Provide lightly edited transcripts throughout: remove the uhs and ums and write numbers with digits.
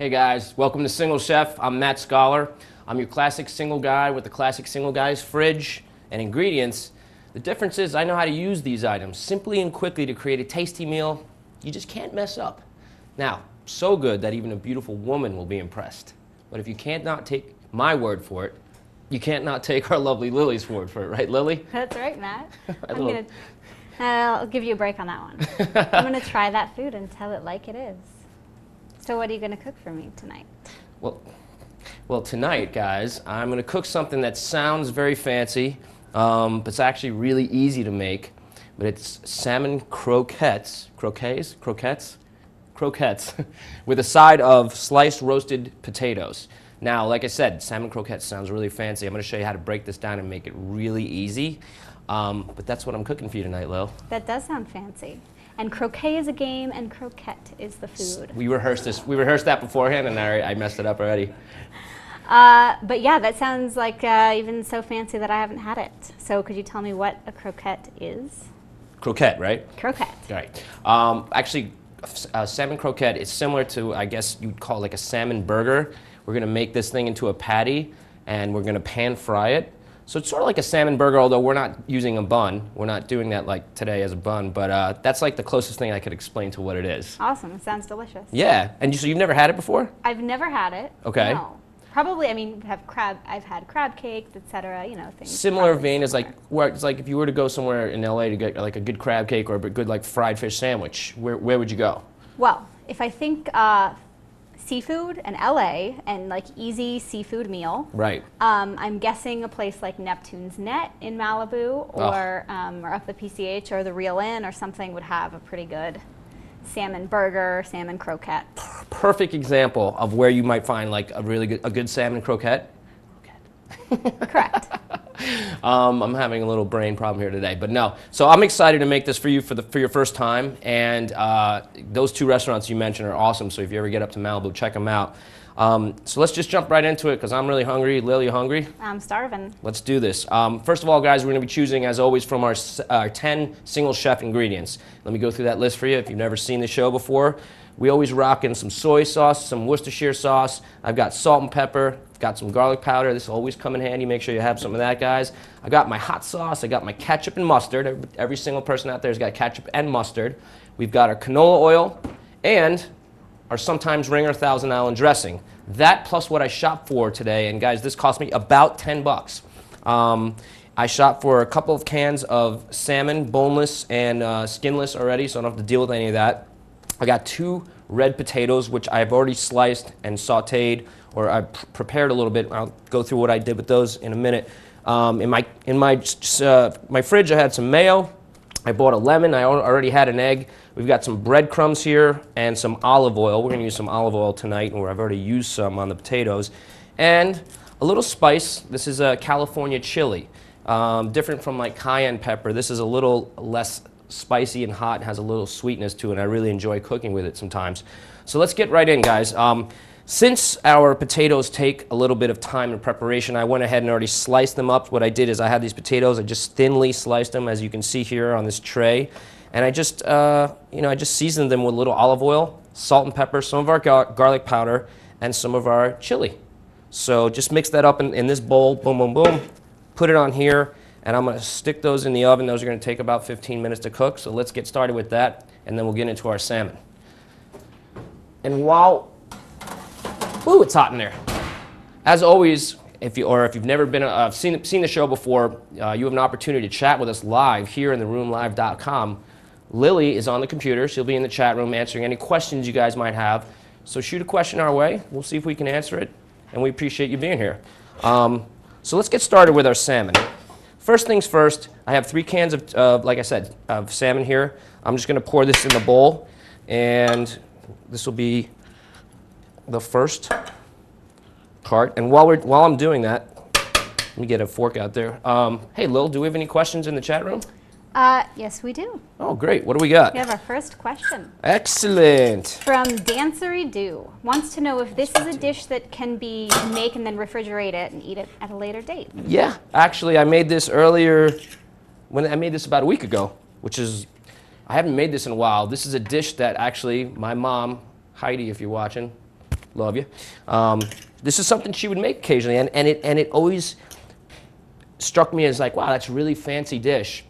Hey guys, welcome to Single Chef. I'm Matt Skollar. I'm your classic single guy with the classic single guy's fridge and ingredients. The difference is I know how to use these items simply and quickly to create a tasty meal you just can't mess up. Now, so good that even a beautiful woman will be impressed. But if you can't not take my word for it, you can't not take our lovely Lily's word for it, right, Lily? That's right, Matt. I'll give you a break on that one. I'm going to try that food and tell it like it is. So what are you going to cook for me tonight? Well, tonight, guys, I'm going to cook something that sounds very fancy, but it's actually really easy to make. But it's salmon croquettes, croquettes, with a side of sliced roasted potatoes. Now, like I said, salmon croquettes sounds really fancy. I'm going to show you how to break this down and make it really easy. But that's what I'm cooking for you tonight, Lil. That does sound fancy. And croquet is a game, and croquette is the food. We rehearsed this. We rehearsed that beforehand, and I messed it up already. But yeah, that sounds like even so fancy that I haven't had it. So could you tell me what a croquette is? Croquette, right? Croquette. Right. Actually, salmon croquette is similar to, I guess you'd call it like a salmon burger. We're going to make this thing into a patty, and we're going to pan fry it. So it's sort of like a salmon burger, although we're not using a bun. We're not doing that like today as a bun, but that's like the closest thing I could explain to what it is. Awesome. It sounds delicious. Yeah. And so you've never had it before? I've never had it. Okay. No. Probably, I mean, I've had crab cakes, etc. You know, things. Similar vein is like, where it's like if you were to go somewhere in LA to get like a good crab cake or a good like fried fish sandwich, where would you go? Well, if I think seafood and LA and like easy seafood meal. Right. I'm guessing a place like Neptune's Net in Malibu or up the PCH or the Real Inn or something would have a pretty good salmon burger, salmon croquette. Perfect example of where you might find like a really good salmon croquette. Correct. I'm having a little brain problem here today, but no. So I'm excited to make this for you for your first time, and those two restaurants you mentioned are awesome. So if you ever get up to Malibu, check them out. So let's just jump right into it because I'm really hungry. Lily, you hungry? I'm starving. Let's do this. First of all, guys, we're going to be choosing, as always, from our 10 single chef ingredients. Let me go through that list for you if you've never seen the show before. We always rock in some soy sauce, some Worcestershire sauce. I've got salt and pepper. I've got some garlic powder. This will always come in handy. Make sure you have some of that, guys. I got my hot sauce. I got my ketchup and mustard. Every single person out there has got ketchup and mustard. We've got our canola oil and our sometimes ringer Thousand Island dressing. That plus what I shopped for today, and guys, this cost me about 10 bucks. I shopped for a couple of cans of salmon, boneless and skinless already, so I don't have to deal with any of that. I got 2 red potatoes, which I've already sliced and sautéed, or I prepared a little bit. I'll go through what I did with those in a minute. In my fridge, I had some mayo. I bought a lemon. I already had an egg. We've got some breadcrumbs here and some olive oil. We're going to use some olive oil tonight, where I've already used some on the potatoes. And a little spice. This is a California chili. Different from like cayenne pepper. This is a little less spicy and hot and has a little sweetness to it. And I really enjoy cooking with it sometimes. So let's get right in, guys. Since our potatoes take a little bit of time in preparation, I went ahead and already sliced them up. What I did is I had these potatoes, I just thinly sliced them, as you can see here on this tray. And I just, I just seasoned them with a little olive oil, salt and pepper, some of our garlic powder, and some of our chili. So just mix that up in this bowl, boom, boom, boom. Put it on here, and I'm gonna stick those in the oven. Those are gonna take about 15 minutes to cook. So let's get started with that, and then we'll get into our salmon. And while ooh, it's hot in there. As always, if you've never been seen the show before, you have an opportunity to chat with us live here in theroomlive.com. Lily is on the computer. She'll be in the chat room answering any questions you guys might have. So shoot a question our way. We'll see if we can answer it, and we appreciate you being here. So let's get started with our salmon. First things first, I have 3 cans of, like I said, of salmon here. I'm just going to pour this in the bowl, and this will be the first part. And while I'm doing that, let me get a fork out there. Hey, Lil, do we have any questions in the chat room? Yes, we do. Oh, great. What do we got? We have our first question. Excellent. From Dancery Do. Wants to know if this is a dish that can be make and then refrigerate it and eat it at a later date. Yeah, actually, I made this earlier. I made this about a week ago, I haven't made this in a while. This is a dish that actually my mom, Heidi, if you're watching, love you. This is something she would make occasionally, and it always struck me as like, wow, that's a really fancy dish.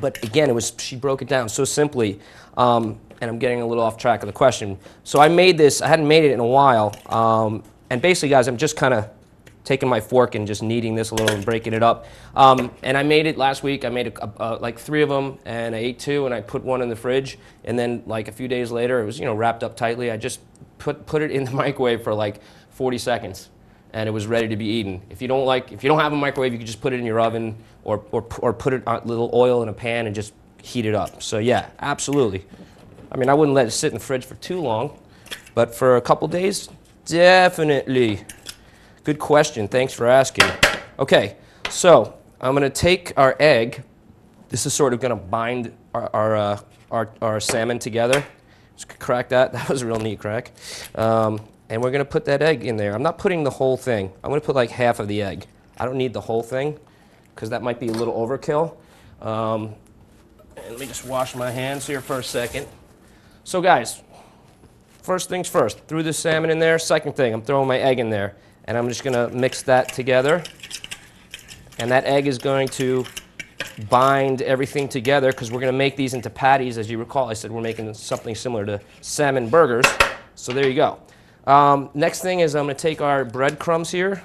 But again, she broke it down so simply, and I'm getting a little off track of the question. So I made this, I hadn't made it in a while, and basically, guys, I'm just kind of taking my fork and just kneading this a little and breaking it up. And I made it last week. I made like 3 of them, and I ate 2, and I put 1 in the fridge. And then like a few days later, it was wrapped up tightly. I just put it in the microwave for like 40 seconds, and it was ready to be eaten. If you don't have a microwave, you can just put it in your oven or put it on a little oil in a pan and just heat it up. So yeah, absolutely. I mean, I wouldn't let it sit in the fridge for too long, but for a couple days, definitely. Good question. Thanks for asking. Okay, so I'm going to take our egg. This is sort of going to bind our salmon together. Just crack that. That was a real neat crack. And we're going to put that egg in there. I'm not putting the whole thing. I'm going to put like half of the egg. I don't need the whole thing because that might be a little overkill. And let me just wash my hands here for a second. So guys, first things first. Threw the salmon in there. Second thing, I'm throwing my egg in there. And I'm just going to mix that together. And that egg is going to bind everything together because we're going to make these into patties. As you recall, I said we're making something similar to salmon burgers. So there you go. Next thing is I'm going to take our breadcrumbs here.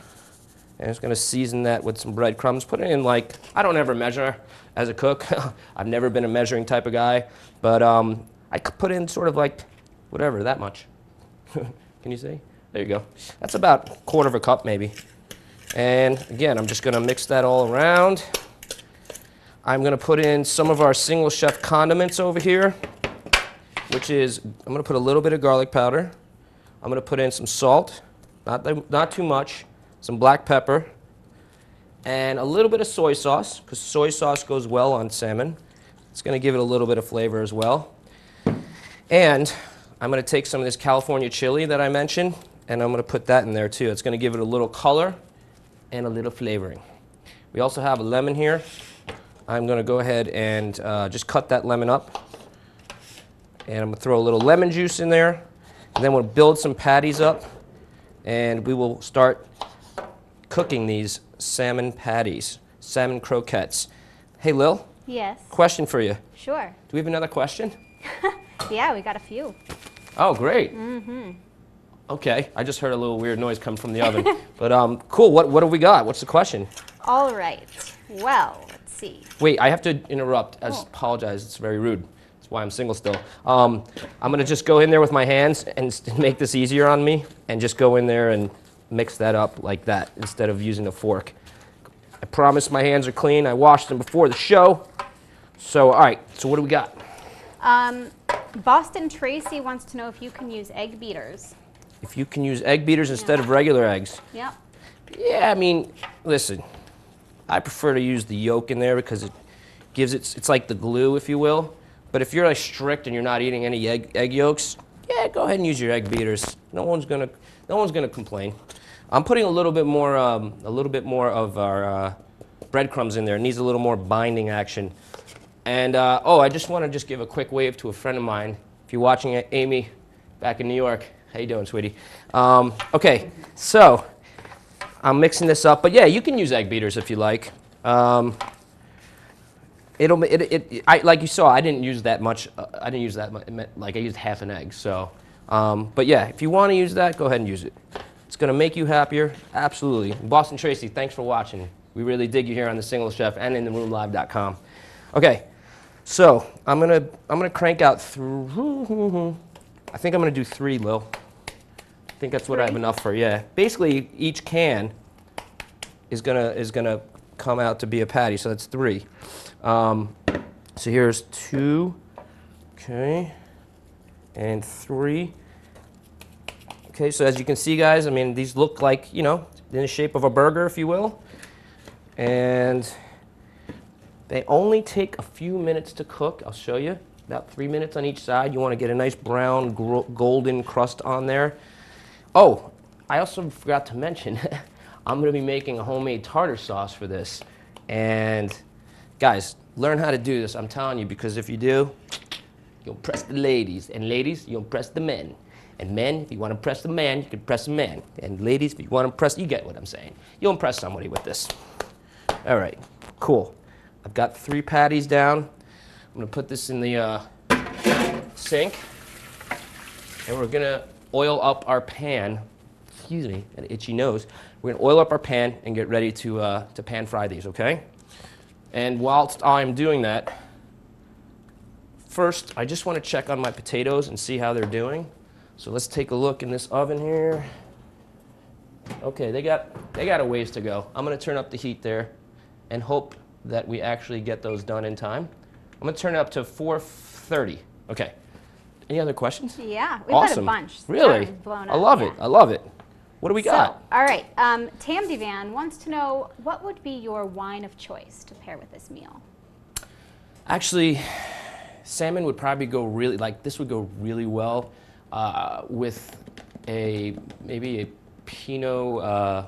And I'm just going to season that with some breadcrumbs. Put it in like, I don't ever measure as a cook. I've never been a measuring type of guy. But I could put in sort of like, whatever, that much. Can you see? There you go. That's about 1/4 cup maybe. And again, I'm just going to mix that all around. I'm going to put in some of our single chef condiments over here, which is, I'm going to put a little bit of garlic powder. I'm going to put in some salt, not too much, some black pepper, and a little bit of soy sauce, because soy sauce goes well on salmon. It's going to give it a little bit of flavor as well. And I'm going to take some of this California chili that I mentioned, and I'm going to put that in there too. It's going to give it a little color and a little flavoring. We also have a lemon here. I'm going to go ahead and just cut that lemon up. And I'm going to throw a little lemon juice in there. And then we'll build some patties up. And we will start cooking these salmon patties, salmon croquettes. Hey, Lil. Yes. Question for you. Sure. Do we have another question? Yeah, we got a few. Oh, great. Mm-hmm. Okay, I just heard a little weird noise come from the oven. But cool, what have we got? What's the question? All right. Well, let's see. Wait, I have to interrupt. I apologize, it's very rude. That's why I'm single still. I'm going to just go in there with my hands and make this easier on me and just go in there and mix that up like that instead of using a fork. I promise my hands are clean. I washed them before the show. So, all right, so what do we got? Boston Tracy wants to know if you can use egg beaters. If you can use egg beaters instead of regular eggs. Yep. Yeah, I mean, listen, I prefer to use the yolk in there because it gives it's like the glue, if you will. But if you're like strict and you're not eating any egg yolks, yeah, go ahead and use your egg beaters. No one's gonna complain. I'm putting a little bit more of our breadcrumbs in there. It needs a little more binding action. And I just want to give a quick wave to a friend of mine. If you're watching it, Amy, back in New York. How you doing, sweetie? Okay, so I'm mixing this up, but yeah, you can use egg beaters if you like. Like you saw, I didn't use that much. I didn't use that much. Like I used half an egg. So, but yeah, if you want to use that, go ahead and use it. It's gonna make you happier, absolutely. Boston Tracy, thanks for watching. We really dig you here on the Single Chef and in theroomlive.com. Okay, so I'm gonna crank out through. I think I'm gonna do 3, Lil. I think that's what I have enough for. Yeah. Basically, each can is gonna come out to be a patty, so that's 3. So here's 2, okay, and 3. Okay, so as you can see, guys, I mean, these look like, in the shape of a burger, if you will, and they only take a few minutes to cook. I'll show you. About 3 minutes on each side. You want to get a nice brown, golden crust on there. Oh, I also forgot to mention, I'm going to be making a homemade tartar sauce for this. And guys, learn how to do this, I'm telling you, because if you do, you'll impress the ladies. And ladies, you'll impress the men. And men, if you want to impress the man, you can impress the man. And ladies, if you want to impress, you get what I'm saying. You'll impress somebody with this. All right, cool. I've got 3 patties down. I'm going to put this in the sink. And we're going to oil up our pan. Excuse me, an itchy nose. We're going to oil up our pan and get ready to pan fry these, okay? And whilst I'm doing that, first, I just want to check on my potatoes and see how they're doing. So let's take a look in this oven here. Okay, they got a ways to go. I'm going to turn up the heat there and hope that we actually get those done in time. I'm going to turn it up to 430. Okay. Any other questions? Yeah, we've Awesome. got a bunch. Really? Blown I up, love yeah. it. I love it. What do we got? So, all right, Tamdy Van wants to know, what would be your wine of choice to pair with this meal? Actually, salmon would probably go really, this would go really well with maybe a Pinot,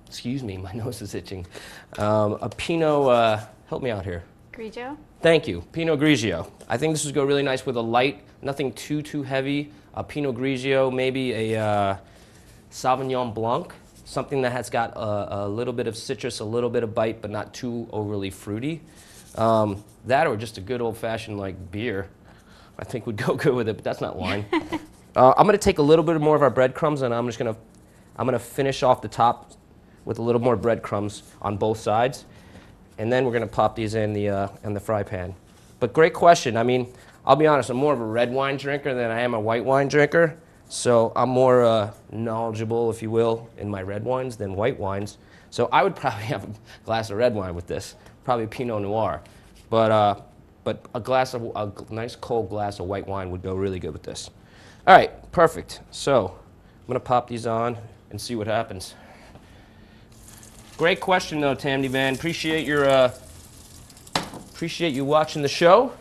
excuse me, my nose is itching. A Pinot, help me out here. Grigio? Thank you, Pinot Grigio. I think this would go really nice with a light, nothing too heavy. A Pinot Grigio, maybe a Sauvignon Blanc, something that has got a little bit of citrus, a little bit of bite, but not too overly fruity. That or just a good old-fashioned beer, I think would go good with it, but that's not wine. I'm going to take a little bit more of our breadcrumbs, and I'm going to finish off the top with a little more breadcrumbs on both sides, and then we're going to pop these in the fry pan. But great question. I mean, I'll be honest, I'm more of a red wine drinker than I am a white wine drinker, so I'm more knowledgeable, if you will, in my red wines than white wines. So I would probably have a glass of red wine with this, probably Pinot Noir. But a nice cold glass of white wine would go really good with this. All right, perfect. So I'm going to pop these on and see what happens. Great question, though, Tamdy Van. Appreciate you watching the show.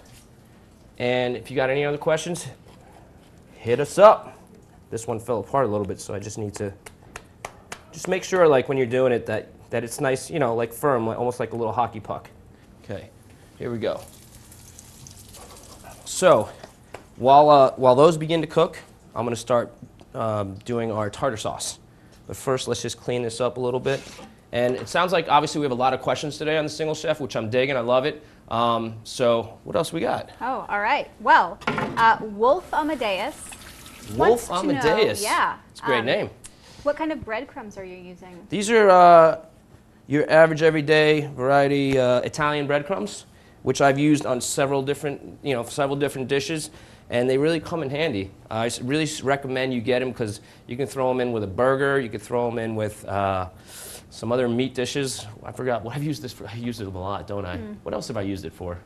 And if you got any other questions, hit us up. This one fell apart a little bit, so I just need to make sure, when you're doing it, that it's nice, firm, almost like a little hockey puck. Okay, here we go. So while those begin to cook, I'm going to start doing our tartar sauce. But first, let's just clean this up a little bit. And it sounds like, obviously, we have a lot of questions today on the single chef, which I'm digging. I love it. So what else we got? Oh, all right. Well, Wolf Amadeus. Wolf Amadeus. Yeah. It's a great name. What kind of breadcrumbs are you using? These are your average, everyday variety Italian breadcrumbs, which I've used on several different dishes, and they really come in handy. I really recommend you get them because you can throw them in with a burger. You can throw them in with some other meat dishes. I forgot what I've used this for. I use it a lot, don't I? What else have I used it for?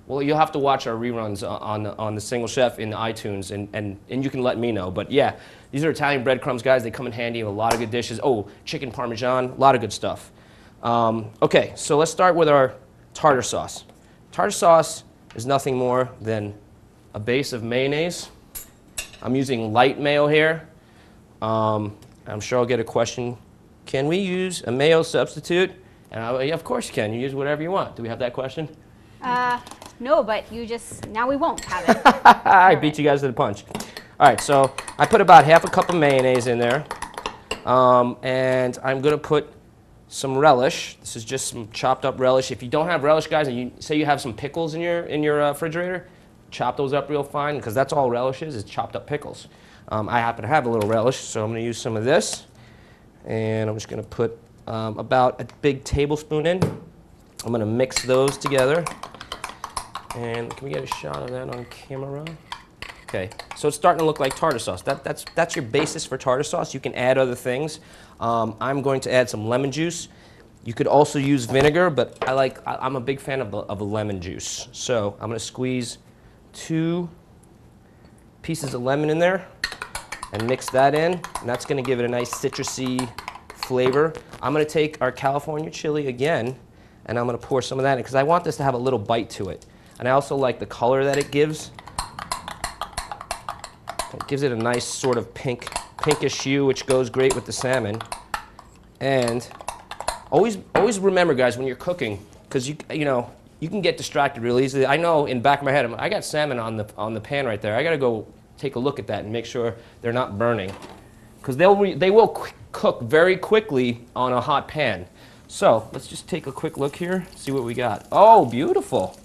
Well, you'll have to watch our reruns on the Single Chef in iTunes, and you can let me know. But yeah, these are Italian breadcrumbs, guys. They come in handy in a lot of good dishes. Oh, chicken parmesan, a lot of good stuff. Okay, so let's start with our tartar sauce. Tartar sauce is nothing more than a base of mayonnaise. I'm using light mayo here. I'm sure I'll get a question. Can we use a mayo substitute? And yeah, of course you can. You use whatever you want. Do we have that question? No, but now we won't have it. I beat you guys to the punch. All right, so I put about half a cup of mayonnaise in there. And I'm going to put some relish. This is just some chopped up relish. If you don't have relish, guys, and you say you have some pickles in your refrigerator, chop those up real fine, because that's all relish is chopped up pickles. I happen to have a little relish, so I'm going to use some of this. And I'm just going to put about a big tablespoon in. I'm going to mix those together. And can we get a shot of that on camera? Okay, so it's starting to look like tartar sauce. That's your basis for tartar sauce. You can add other things. I'm going to add some lemon juice. You could also use vinegar, but I'm a big fan of a lemon juice. So I'm going to squeeze 2 pieces of lemon in there and mix that in, and that's going to give it a nice citrusy flavor. I'm going to take our California chili again, and I'm going to pour some of that in because I want this to have a little bite to it. And I also like the color that it gives. It gives it a nice sort of pinkish hue, which goes great with the salmon. And always remember, guys, when you're cooking, because you can get distracted real easily. I know in the back of my head, I got salmon on the pan right there. I got to go take a look at that and make sure they're not burning. Because they will cook very quickly on a hot pan. So let's just take a quick look here, see what we got. Oh, beautiful.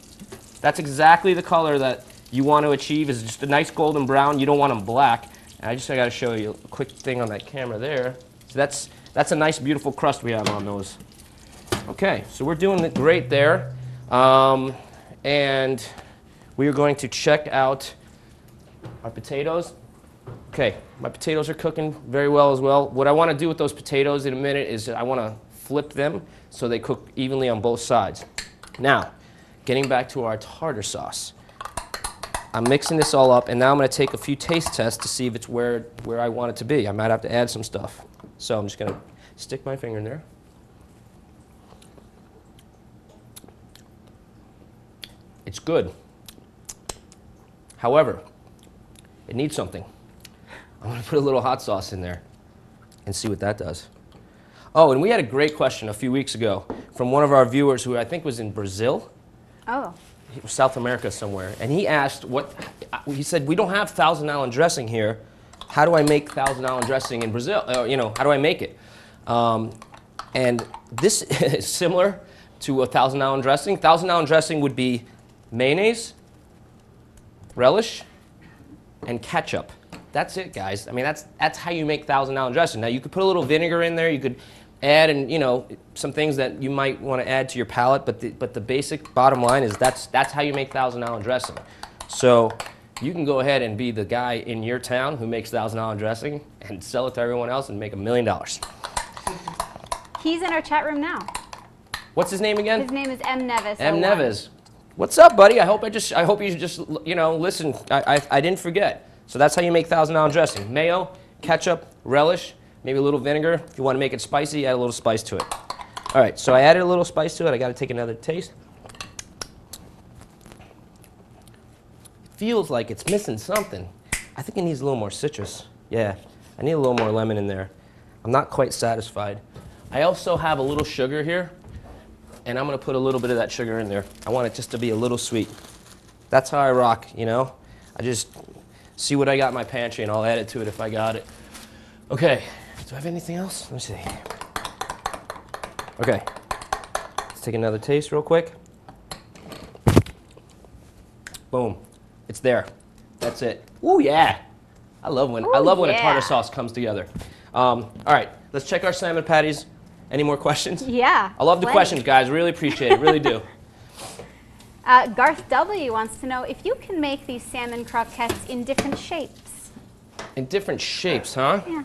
That's exactly the color that you want to achieve, is just a nice golden brown. You don't want them black. And I got to show you a quick thing on that camera there. So that's a nice, beautiful crust we have on those. Okay, so we're doing it great there. And we are going to check out our potatoes. Okay, my potatoes are cooking very well as well. What I want to do with those potatoes in a minute is I want to flip them so they cook evenly on both sides. Now, getting back to our tartar sauce. I'm mixing this all up, and now I'm going to take a few taste tests to see if it's where I want it to be. I might have to add some stuff. So I'm just going to stick my finger in there. It's good. However, it needs something. I'm going to put a little hot sauce in there and see what that does. Oh, and we had a great question a few weeks ago from one of our viewers who I think was in Brazil. Oh. South America somewhere. And he asked he said, we don't have Thousand Island dressing here. How do I make Thousand Island dressing in Brazil? How do I make it? And this is similar to a Thousand Island dressing. Thousand Island dressing would be mayonnaise, relish, and ketchup. That's it, guys. I mean, that's how you make Thousand Island dressing. Now, you could put a little vinegar in there. You could add, some things that you might want to add to your palate. But the basic bottom line is that's how you make Thousand Island dressing. So you can go ahead and be the guy in your town who makes Thousand Island dressing and sell it to everyone else and make $1 million. He's in our chat room now. What's his name again? His name is M. Nevis. M. Nevis. What's up, buddy? I hope you just listen. I didn't forget. So that's how you make Thousand Island dressing. Mayo, ketchup, relish, maybe a little vinegar. If you want to make it spicy, add a little spice to it. All right, so I added a little spice to it. I got to take another taste. Feels like it's missing something. I think it needs a little more citrus. Yeah, I need a little more lemon in there. I'm not quite satisfied. I also have a little sugar here, and I'm going to put a little bit of that sugar in there. I want it just to be a little sweet. That's how I rock, I just see what I got in my pantry, and I'll add it to it if I got it. Okay, do I have anything else? Let me see. Okay, let's take another taste real quick. Boom, it's there. That's it. Ooh, yeah. I love when a tartar sauce comes together. All right, let's check our salmon patties. Any more questions? Yeah. I love the questions, guys. Really appreciate it. Really do. Garth W. wants to know if you can make these salmon croquettes in different shapes. In different shapes, huh? Yeah.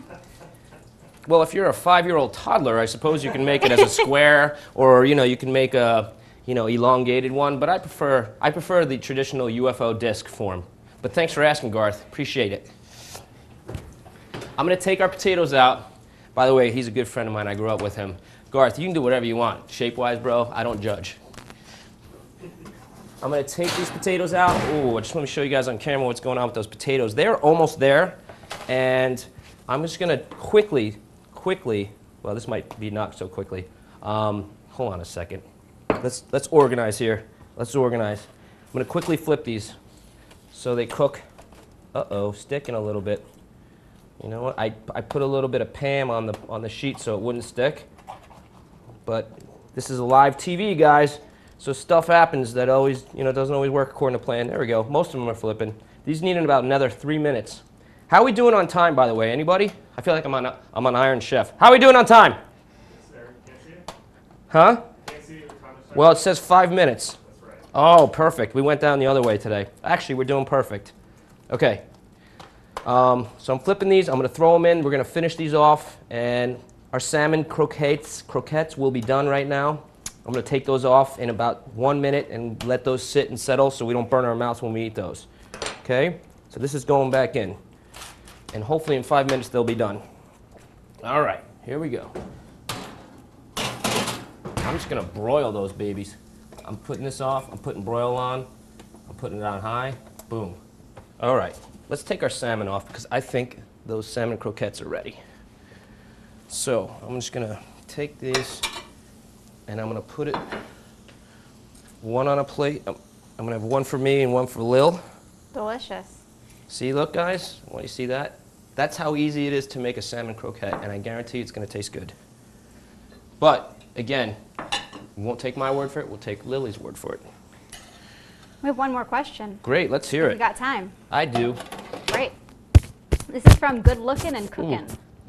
Well, if you're a 5-year-old toddler, I suppose you can make it as a square, or you can make a elongated one. But I prefer the traditional UFO disc form. But thanks for asking, Garth. Appreciate it. I'm going to take our potatoes out. By the way, he's a good friend of mine. I grew up with him. Garth, you can do whatever you want. Shape-wise, bro, I don't judge. I'm going to take these potatoes out. Ooh, I just want to show you guys on camera what's going on with those potatoes. They're almost there. And I'm just going to quickly, well, this might be not so quickly. Hold on a second. Let's organize here. Let's organize. I'm going to quickly flip these so they cook. Uh-oh, sticking a little bit. You know what? I put a little bit of Pam on the sheet so it wouldn't stick. But this is a live TV, guys. So stuff happens that always, doesn't always work according to plan. There we go. Most of them are flipping. These need about another 3 minutes. How are we doing on time, by the way? Anybody? I feel like I'm on Iron Chef. How are we doing on time? Sir, can't see it? Huh? Can't see it. Well, it says 5 minutes. That's right. Oh, perfect. We went down the other way today. Actually, we're doing perfect. Okay. So I'm flipping these. I'm going to throw them in. We're going to finish these off. And our salmon croquettes will be done right now. I'm going to take those off in about 1 minute and let those sit and settle so we don't burn our mouths when we eat those. Okay? So this is going back in. And hopefully in 5 minutes they'll be done. All right, here we go. I'm just going to broil those babies. I'm putting this off. I'm putting broil on. I'm putting it on high. Boom. All right, let's take our salmon off because I think those salmon croquettes are ready. So I'm just going to take these and I'm going to put it one on a plate. I'm going to have one for me and one for Lil. Delicious. See, look, guys, when you see that? That's how easy it is to make a salmon croquette, and I guarantee it's going to taste good. But, again, we won't take my word for it. We'll take Lily's word for it. We have one more question. Great, let's hear We it. got time. I do. Great. This is from Good Lookin' and Cookin'.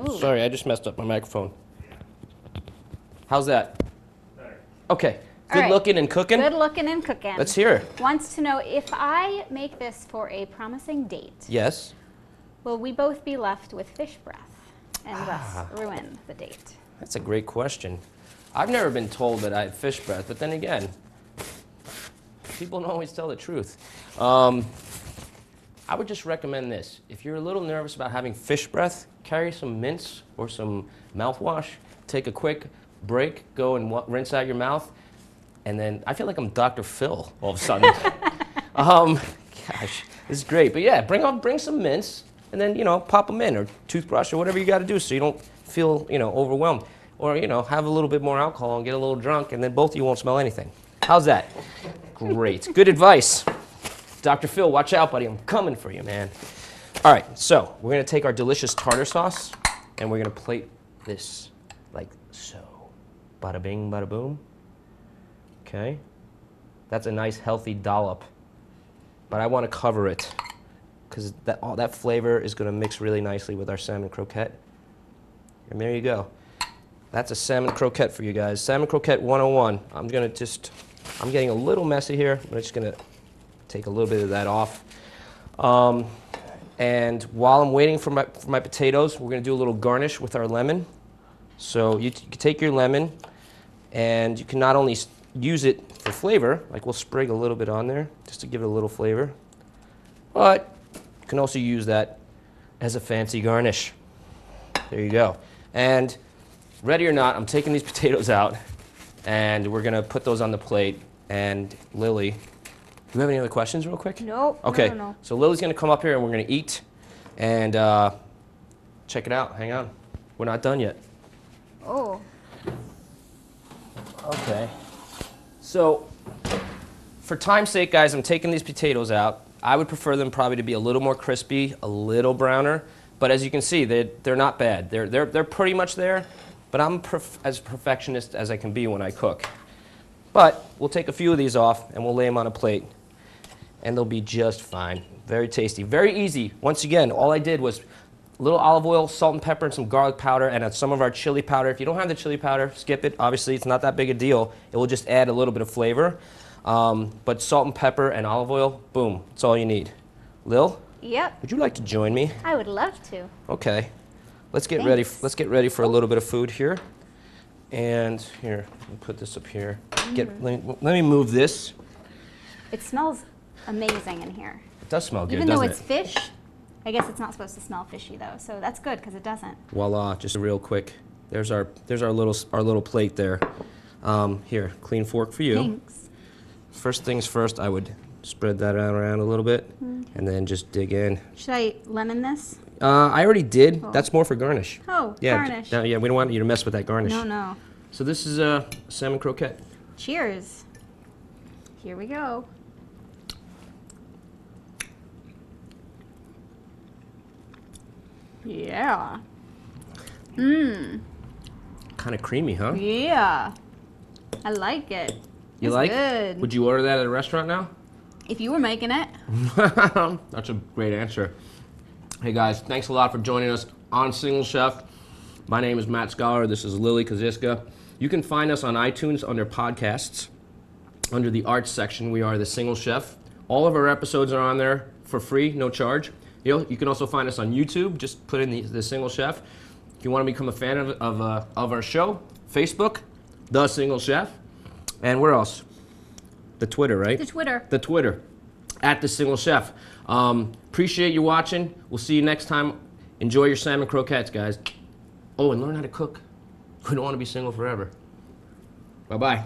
Ooh. Sorry, I just messed up my microphone. How's that? Better. Okay. All Good right. looking and cooking? Good Lookin' and Cookin'. Let's hear it. Wants to know, if I make this for a promising date, Yes. will we both be left with fish breath and thus ruin the date? That's a great question. I've never been told that I have fish breath, but then again, people don't always tell the truth. I would just recommend this. If you're a little nervous about having fish breath, carry some mints or some mouthwash, take a quick break, go and rinse out your mouth, and then I feel like I'm Dr. Phil all of a sudden. Gosh, this is great. But yeah, bring some mints, and then, pop them in, or toothbrush, or whatever you got to do so you don't feel, overwhelmed. Or, have a little bit more alcohol and get a little drunk, and then both of you won't smell anything. How's that? Great. Good advice. Dr. Phil, watch out, buddy. I'm coming for you, man. All right, so we're going to take our delicious tartar sauce, and we're going to plate this like so. Bada bing, bada boom. Okay. That's a nice, healthy dollop. But I want to cover it, because that flavor is going to mix really nicely with our salmon croquette. And there you go. That's a salmon croquette for you guys. Salmon croquette 101. I'm getting a little messy here. I'm just going to take a little bit of that off. And while I'm waiting for my potatoes, we're going to do a little garnish with our lemon. So you can take your lemon, and you can not only use it for flavor, like we'll sprig a little bit on there just to give it a little flavor, but you can also use that as a fancy garnish. There you go. And ready or not, I'm taking these potatoes out, and we're going to put those on the plate. And Lily, do you have any other questions real quick? Nope. Okay, No. so Lily's going to come up here, and we're going to eat. And check it out. Hang on. We're not done yet. Oh. Okay. So, for time's sake, guys, I'm taking these potatoes out. I would prefer them probably to be a little more crispy, a little browner. But as you can see, they're not bad. They're pretty much there. But I'm as perfectionist as I can be when I cook. But we'll take a few of these off, and we'll lay them on a plate. And they'll be just fine. Very tasty. Very easy. Once again, all I did was a little olive oil, salt and pepper, and some garlic powder, and some of our chili powder. If you don't have the chili powder, skip it. Obviously, it's not that big a deal. It will just add a little bit of flavor. But salt and pepper and olive oil, boom, that's all you need. Lil, Yep. would you like to join me? I would love to. Okay. Let's get Thanks. ready for a little bit of food here. And here, let me put this up here. Let me move this. It smells amazing in here. It does smell good, Even though doesn't it's it? fish, I guess it's not supposed to smell fishy though, so that's good because it doesn't. Voila, just real quick. There's our little plate there. Here, clean fork for you. Thanks. First things first, I would spread that around a little bit, and then just dig in. Should I lemon this? I already did. Oh. That's more for garnish. Oh, Yeah, garnish. yeah, we don't want you to mess with that garnish. No, no. So this is a salmon croquette. Cheers. Here we go. Yeah. Mmm. Kind of creamy, huh? Yeah. I like it. You It's like? good. Would you order that at a restaurant now? If you were making it. That's a great answer. Hey guys, thanks a lot for joining us on Single Chef. My name is Matt Skollar. This is Lily Kaziska. You can find us on iTunes under podcasts. Under the arts section, we are The Single Chef. All of our episodes are on there for free, no charge. You can also find us on YouTube. Just put in the Single Chef. If you want to become a fan of our show, Facebook, The Single Chef. And where else? The Twitter, right? The Twitter. The Twitter, at The Single Chef. Appreciate you watching. We'll see you next time. Enjoy your salmon croquettes, guys. Oh, and learn how to cook. We don't want to be single forever. Bye-bye.